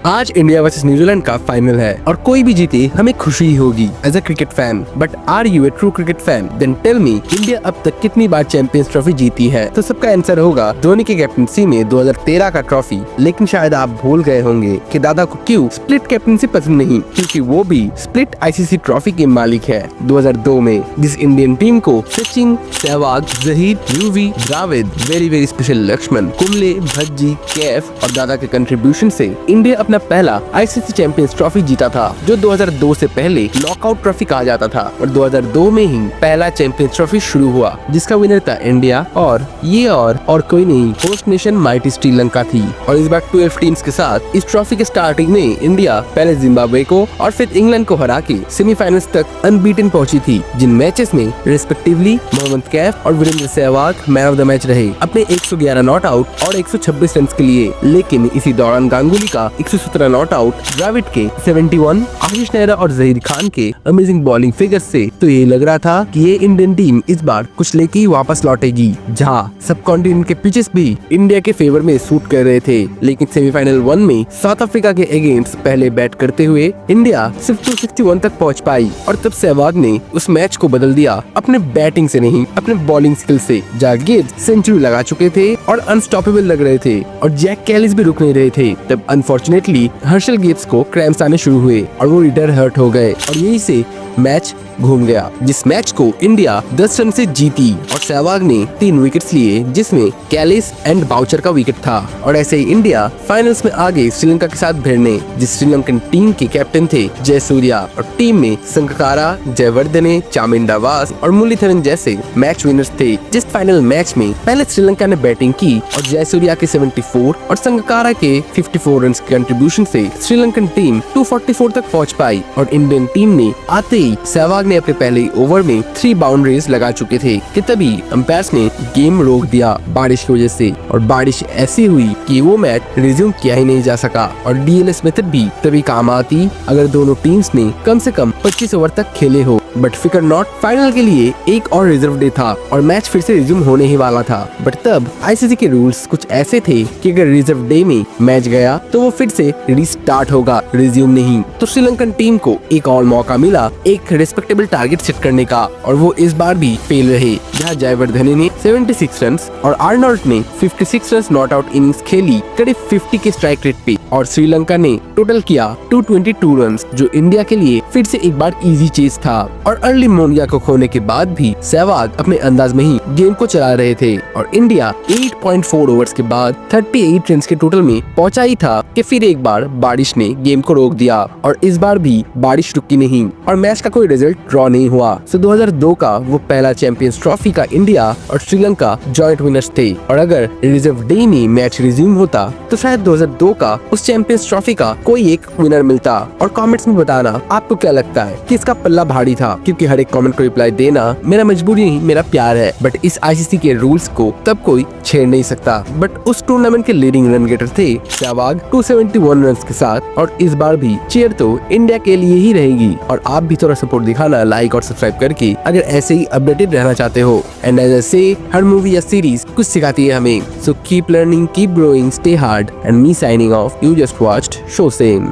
आज India versus New Zealand का final है और कोई भी जीते हमें खुशी ही होगी as a cricket fan. But are you a true cricket fan? Then tell me, India अब तक कितनी बार चैंपियंस ट्रॉफी जीती है? तो सबका आंसर होगा धोनी की कैप्टनसी में 2013 का ट्रॉफी। लेकिन शायद आप भूल गए होंगे कि दादा को क्यों स्प्लिट कैप्टनसी पसंद नहीं, क्योंकि वो भी स्प्लिट आईसीसी ट्रॉफी के मालिक है 2002 में, जिस इंडियन टीम को सचिन, सहवाग, जहीर, युवी, द्राविड, वेरी स्पेशल लक्ष्मण, कुंबले, भज्जी, कैफ और दादा के कंट्रीब्यूशन से इंडिया अपना पहला आईसीसी चैंपियंस ट्रॉफी जीता था, जो 2002 से पहले नॉकआउट ट्रॉफी कहा जाता था। और 2002 में ही पहला चैंपियंस ट्रॉफी शुरू हुआ, जिसका विनर था इंडिया और ये और कोई नहीं, होस्ट नेशन माइटी श्रीलंका थी। और इस बार 12 टीम्स के साथ इस ट्रॉफी के स्टार्टिंग में इंडिया पहले जिम्बाब्वे को और फिर इंग्लैंड को हरा के सेमीफाइनल्स तक अनबीटन पहुंची थी, जिन मैचेस में रिस्पेक्टिवली मोहम्मद कैफ और Virender Sehwag man of the match रहे अपने 111 नॉट आउट और 126 रन के लिए। लेकिन इसी दौरान गांगुली का 117 नॉट आउट, द्रविड के 71, आशीष नेहरा और जहीर खान के अमेजिंग बॉलिंग फिगर से तो ये लग रहा था कि ये इंडियन टीम इस बार कुछ लेके ही वापस लौटेगी, जहाँ सब कॉन्टिनेंट के पिचेस भी इंडिया के फेवर में सूट कर रहे थे। लेकिन सेमीफाइनल 1 में साउथ अफ्रीका के अगेंस्ट पहले बैट करते हुए इंडिया सिर्फ 261 तक पहुंच पाई और तब सहवाग ने उस मैच को बदल दिया अपने बैटिंग से नहीं, अपने बॉलिंग स्किल से। जहाँ गिब्स सेंचुरी लगा चुके थे और अनस्टॉपेबल लग रहे थे और जैक कैलिस भी रुक नहीं रहे थे, तब अनफॉर्चुनेटली हर्षल गिब्स को क्रैम्प्स आने शुरू हुए और वो रिटर हर्ट हो गए और यही से मैच घूम गया, जिस मैच को इंडिया 10 रन से जीती और सहवाग ने 3 विकेट्स लिए, जिसमें कैलिस एंड बाउचर का विकेट था। और ऐसे ही इंडिया फाइनल्स में आ गई श्रीलंका के साथ भिड़ने, जिस श्रीलंकन टीम के कैप्टन थे जयसूर्या और टीम में संगकारा, जयवर्धने, चामिंडावास और मुरलीधरन जैसे मैच विनर्स थे। जिस फाइनल मैच में पहले श्रीलंका ने बैटिंग की और जयसूर्या के 74 और संगकारा के 54 रन के कंट्रीब्यूशन से श्रीलंकन टीम 244 तक पहुंच पाई और इंडियन टीम ने आते ही सहवाग ने अपने पहले ओवर में 3 बाउंड्रीज लगा चुके थे कि तभी अंपायर्स ने गेम रोक दिया बारिश की वजह से। और बारिश ऐसी हुई कि वो मैच रिज्यूम किया ही नहीं जा सका और डीएलएस मेथड भी तभी काम आती अगर दोनों टीम्स ने कम से कम 25 ओवर तक खेले हो। बट फिकर नॉट, फाइनल के लिए एक और रिजर्व डे था और मैच फिर से रिज्यूम होने ही वाला था। बट तब आईसीसी के रूल्स कुछ ऐसे थे कि अगर रिजर्व डे में मैच गया तो वो फिर से रिस्टार्ट होगा, रिज्यूम नहीं। तो श्रीलंकन टीम को एक और मौका मिला एक रिस्पेक्टेबल टारगेट सेट करने का और वो इस बार भी फेल रहे, जहाँ जयवर्धने ने 76 रन और आर्नोल्ड ने 56 रन नॉट आउट इनिंग्स खेली करीब 50 के स्ट्राइक रेट पे और श्रीलंका ने टोटल किया 222 रन, जो इंडिया के लिए फिर से एक बार इजी चेज था। और अर्ली मोनिया को खोने के बाद भी सहवाग अपने अंदाज में ही गेम को चला रहे थे और इंडिया 8.4 ओवर्स के बाद 38 रन के टोटल में पहुंचा ही था कि फिर एक बार बारिश ने गेम को रोक दिया और इस बार भी बारिश रुकी नहीं और मैच का कोई रिजल्ट ड्रॉ नहीं हुआ। सो 2002 का वो पहला चैंपियंस ट्रॉफी का इंडिया और श्रीलंका जॉइंट विनर्स थे और अगर रिजर्व डे में मैच रिज्यूम होता तो शायद 2002 का उस चैंपियंस ट्रॉफी का कोई एक विनर मिलता। और कमेंट्स में बताना आपको क्या लगता है कि इसका पल्ला भारी था, क्योंकि हर एक कमेंट को रिप्लाई देना मेरा मजबूरी नहीं, मेरा प्यार है। बट इस आईसीसी के रूल्स को तब कोई छेड़ नहीं सकता। बट उस टूर्नामेंट के लीडिंग रन गेटर थे सहवाग 271 रन के साथ और इस बार भी चीयर तो इंडिया के लिए ही रहेगी। और आप भी थोड़ा सपोर्ट दिखाना लाइक और सब्सक्राइब करके, अगर ऐसे ही अपडेटेड रहना चाहते हो। एंड एज आई से, हर मूवी या सीरीज कुछ सिखाती है हमें। So keep learning, keep growing, stay hard and me signing off. You just watched show same.